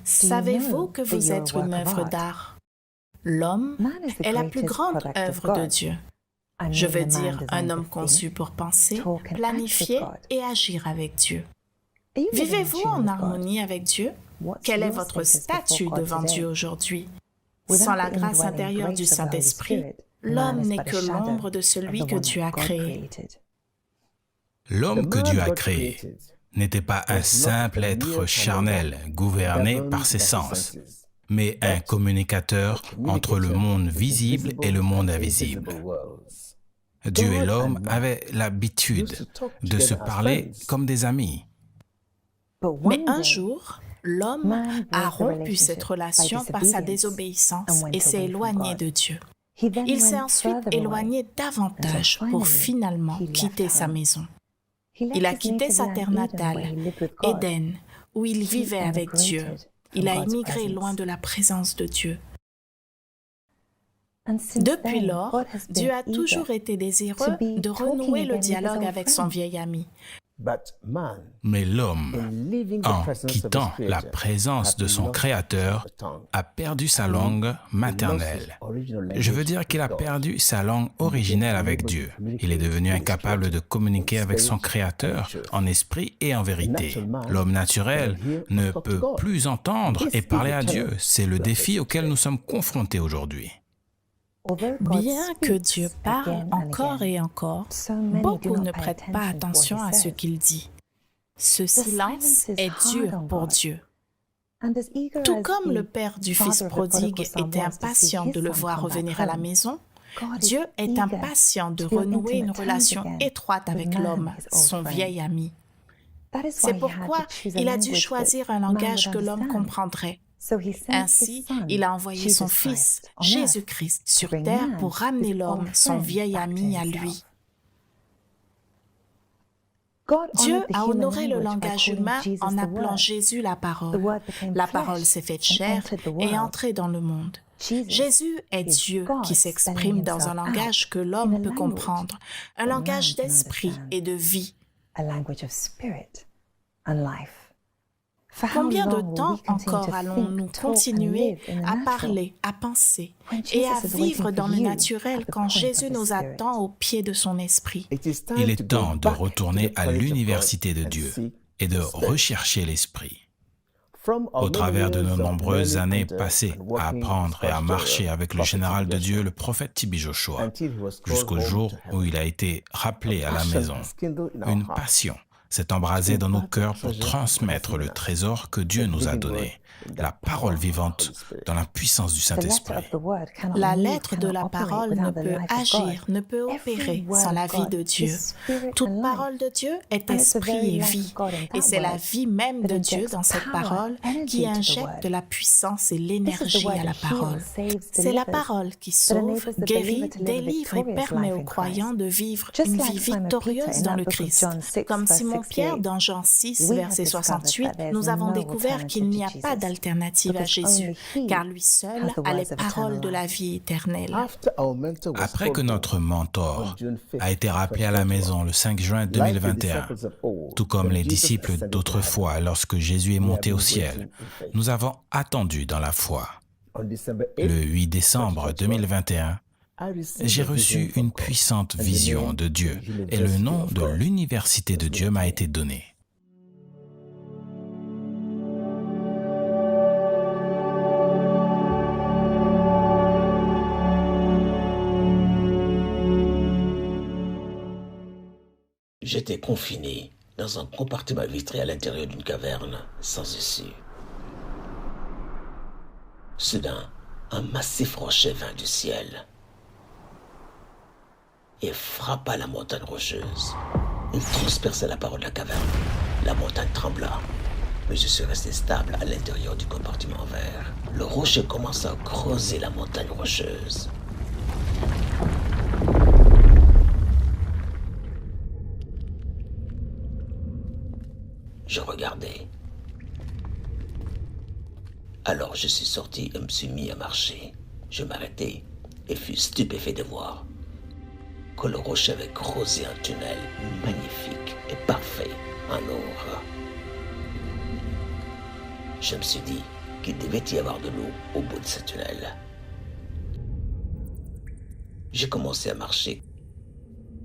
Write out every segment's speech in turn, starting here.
Savez-vous que vous êtes une œuvre d'art? L'homme est la plus grande œuvre de Dieu. Je veux dire, un homme conçu pour penser, planifier et agir avec Dieu. Vivez-vous en harmonie avec Dieu? Quel est votre statut devant Dieu aujourd'hui? Sans la grâce intérieure du Saint-Esprit, l'homme n'est que l'ombre de celui que Dieu a créé. L'homme que Dieu a créé n'était pas un simple être charnel gouverné par ses sens, mais un communicateur entre le monde visible et le monde invisible. Dieu et l'homme avaient l'habitude de se parler comme des amis. Mais un jour, l'homme a rompu cette relation par sa désobéissance et s'est éloigné de Dieu. Il s'est ensuite éloigné davantage pour finalement quitter sa maison. Il a quitté sa terre natale, Éden, où il vivait avec Dieu. Il a émigré loin de la présence de Dieu. Depuis lors, Dieu a toujours été désireux de renouer le dialogue avec son vieil ami. Mais l'homme, en quittant la présence de son Créateur, a perdu sa langue maternelle. Je veux dire qu'il a perdu sa langue originelle avec Dieu. Il est devenu incapable de communiquer avec son Créateur en esprit et en vérité. L'homme naturel ne peut plus entendre et parler à Dieu. C'est le défi auquel nous sommes confrontés aujourd'hui. Bien que Dieu parle encore et encore, beaucoup ne prêtent pas attention à ce qu'il dit. Ce silence est dur pour Dieu. Tout comme le père du fils prodigue était impatient de le voir revenir à la maison, Dieu est impatient de renouer une relation étroite avec l'homme, son vieil ami. C'est pourquoi il a dû choisir un langage que l'homme comprendrait. Ainsi, il a envoyé son Fils, Jésus-Christ, sur terre pour ramener l'homme, son vieil ami, à lui. Dieu a honoré le langage humain en appelant Jésus la parole. La parole s'est faite chair et est entrée dans le monde. Jésus est Dieu qui s'exprime dans un langage que l'homme peut comprendre, un langage d'esprit et de vie. Combien de temps encore allons-nous continuer à parler, à penser et à vivre dans le naturel quand Jésus nous attend au pied de son esprit? Il est temps de retourner à l'université de Dieu et de rechercher l'esprit. Au travers de nos nombreuses années passées à apprendre et à marcher avec le général de Dieu, le prophète T.B. Joshua, jusqu'au jour où il a été rappelé à la maison, une passion s'est embrasée dans nos cœurs pour transmettre le trésor que Dieu nous a donné, la parole vivante dans la puissance du Saint-Esprit. La lettre de la parole ne peut agir, ne peut opérer sans la vie de Dieu. Toute parole de Dieu est esprit et vie, et c'est la vie même de Dieu dans cette parole qui injecte de la puissance et l'énergie à la parole. C'est la parole qui sauve, guérit, délivre et permet aux croyants de vivre une vie victorieuse dans le Christ. Comme Simon Pierre dans Jean 6, verset 68, nous avons découvert qu'il n'y a pas d'alternative à Jésus, car lui seul a les paroles de la vie éternelle. Après que notre mentor a été rappelé à la maison le 5 juin 2021, tout comme les disciples d'autrefois lorsque Jésus est monté au ciel, nous avons attendu dans la foi. Le 8 décembre 2021, j'ai reçu une puissante vision de Dieu et le nom de l'université de Dieu m'a été donné. J'étais confiné dans un compartiment vitré à l'intérieur d'une caverne sans issue. Soudain, un massif rocher vint du ciel et frappa la montagne rocheuse. Il transperça la paroi de la caverne. La montagne trembla, mais je suis resté stable à l'intérieur du compartiment en verre. Le rocher commença à creuser la montagne rocheuse. Je regardais. Alors je suis sorti et me suis mis à marcher. Je m'arrêtai et fus stupéfait de voir que le rocher avait creusé un tunnel magnifique et parfait en or. Je me suis dit, qu'il devait y avoir de l'eau au bout de ce tunnel. J'ai commencé à marcher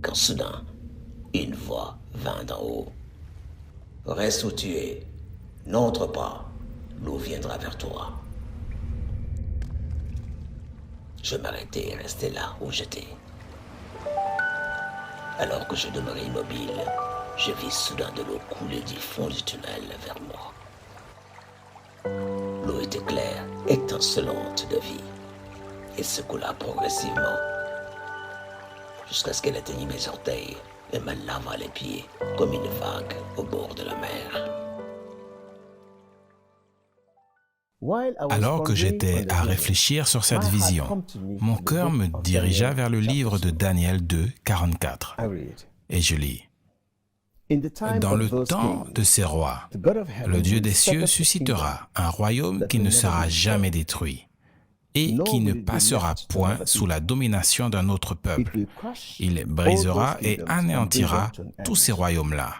quand soudain, une voix vint d'en haut. « Reste où tu es, n'entre pas, l'eau viendra vers toi. » Je m'arrêtai et restai là où j'étais. Alors que je demeurais immobile, je vis soudain de l'eau couler du fond du tunnel vers moi. L'eau était claire, étincelante de vie, et se coula progressivement, jusqu'à ce qu'elle atteignît mes orteils et me lava les pieds comme une vague au bord de la mer. Alors que j'étais à réfléchir sur cette vision, mon cœur me dirigea vers le livre de Daniel 2, 44. Et je lis. Dans le temps de ces rois, le Dieu des cieux suscitera un royaume qui ne sera jamais détruit et qui ne passera point sous la domination d'un autre peuple. Il brisera et anéantira tous ces royaumes-là,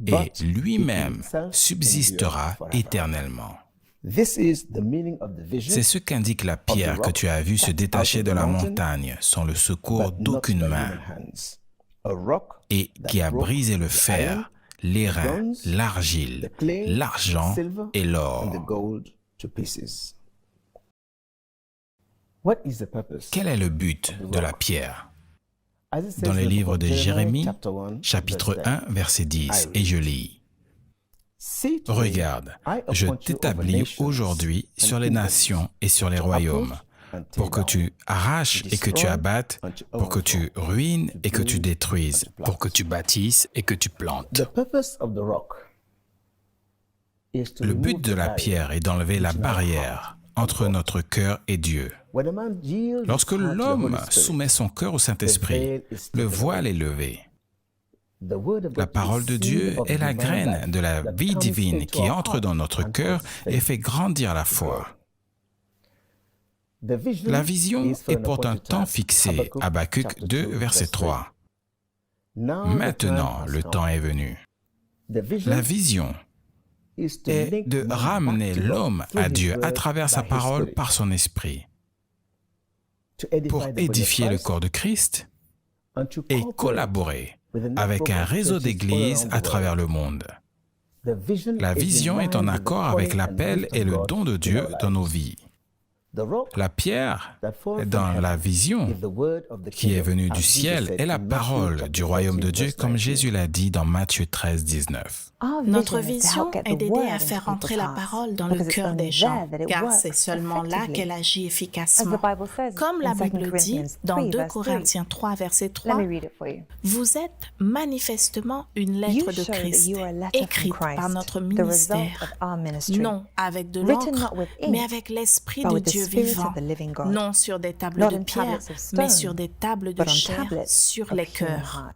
et lui-même subsistera éternellement. C'est ce qu'indique la pierre que tu as vue se détacher de la montagne sans le secours d'aucune main, et qui a brisé le fer, l'airain, l'argile, l'argent et l'or. Quel est le but de la pierre? Dans le livre de Jérémie, chapitre 1, verset 10, et je lis. Regarde, je t'établis aujourd'hui sur les nations et sur les royaumes, pour que tu arraches et que tu abattes, pour que tu ruines et que tu détruises, pour que tu bâtisses et que tu plantes. Le but de la pierre est d'enlever la barrière entre notre cœur et Dieu. Lorsque l'homme soumet son cœur au Saint-Esprit, le voile est levé. La parole de Dieu est la graine de la vie divine qui entre dans notre cœur et fait grandir la foi. La vision est pour un temps fixé, Habakkuk 2, verset 3. Maintenant, le temps est venu. La vision est de ramener l'homme à Dieu à travers sa parole par son esprit, pour édifier le corps de Christ et collaborer avec un réseau d'églises à travers le monde. La vision est en accord avec l'appel et le don de Dieu dans nos vies. La pierre dans la vision qui est venue du ciel est la parole du royaume de Dieu, comme Jésus l'a dit dans Matthieu 13, 19. Notre vision est d'aider à faire entrer la parole dans le cœur des gens, car c'est seulement là qu'elle agit efficacement. Comme la Bible dit dans 2 Corinthiens 3, verset 3, « Vous êtes manifestement une lettre de Christ, écrite par notre ministère, non avec de l'encre, mais avec l'Esprit de Dieu vivant, non sur des tables de pierre, mais sur des tables de chair, sur les cœurs. »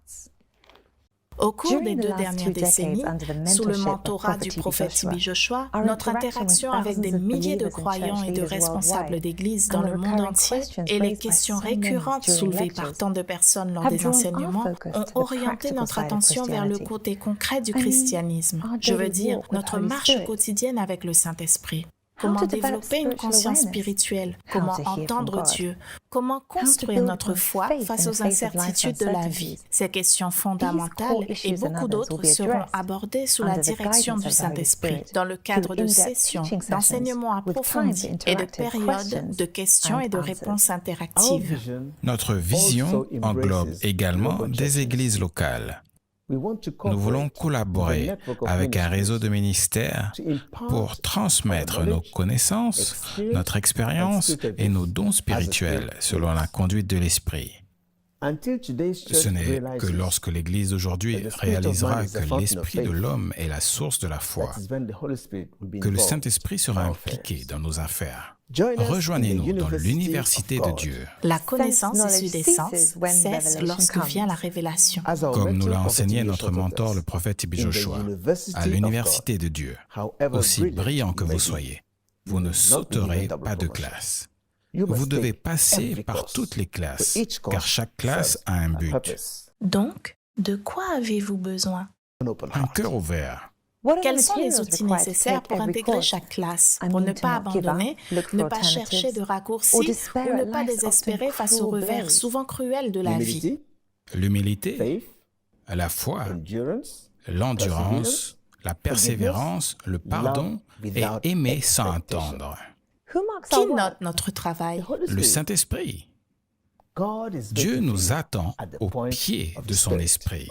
Au cours des 2 dernières décennies, sous le mentorat du prophète T.B. Joshua, notre interaction avec des milliers de croyants et de responsables d'églises dans le monde entier et les questions récurrentes soulevées par tant de personnes lors des enseignements ont orienté notre attention vers le côté concret du christianisme. Je veux dire, notre marche quotidienne avec le Saint-Esprit. Comment développer une conscience spirituelle, comment entendre Dieu, comment construire notre foi face aux incertitudes de la vie. Ces questions fondamentales et beaucoup d'autres seront abordées sous la direction du Saint-Esprit, dans le cadre de sessions, d'enseignements approfondis et de périodes de questions et de réponses interactives. Notre vision englobe également des églises locales. Nous voulons collaborer avec un réseau de ministères pour transmettre nos connaissances, notre expérience et nos dons spirituels selon la conduite de l'Esprit. Ce n'est que lorsque l'Église d'aujourd'hui réalisera que l'Esprit de l'homme est la source de la foi, que le Saint-Esprit sera impliqué dans nos affaires. Rejoignez-nous dans l'université de Dieu. La connaissance issue des sens cesse lorsque vient la révélation. Comme nous l'a enseigné notre mentor, le prophète T.B. Joshua, à l'université de Dieu, aussi brillant que vous soyez, vous ne sauterez pas de classe. Vous devez passer par toutes les classes, car chaque classe a un but. Donc, de quoi avez-vous besoin? Un cœur ouvert. Quels sont les outils nécessaires pour intégrer chaque classe, pour ne pas abandonner, ne pas chercher de raccourcis ou ne pas désespérer face au revers souvent cruel de la vie? L'humilité, la foi, l'endurance, la persévérance, le pardon et aimer sans attendre. Qui note notre travail? Le Saint-Esprit. Dieu nous attend au pied de son esprit.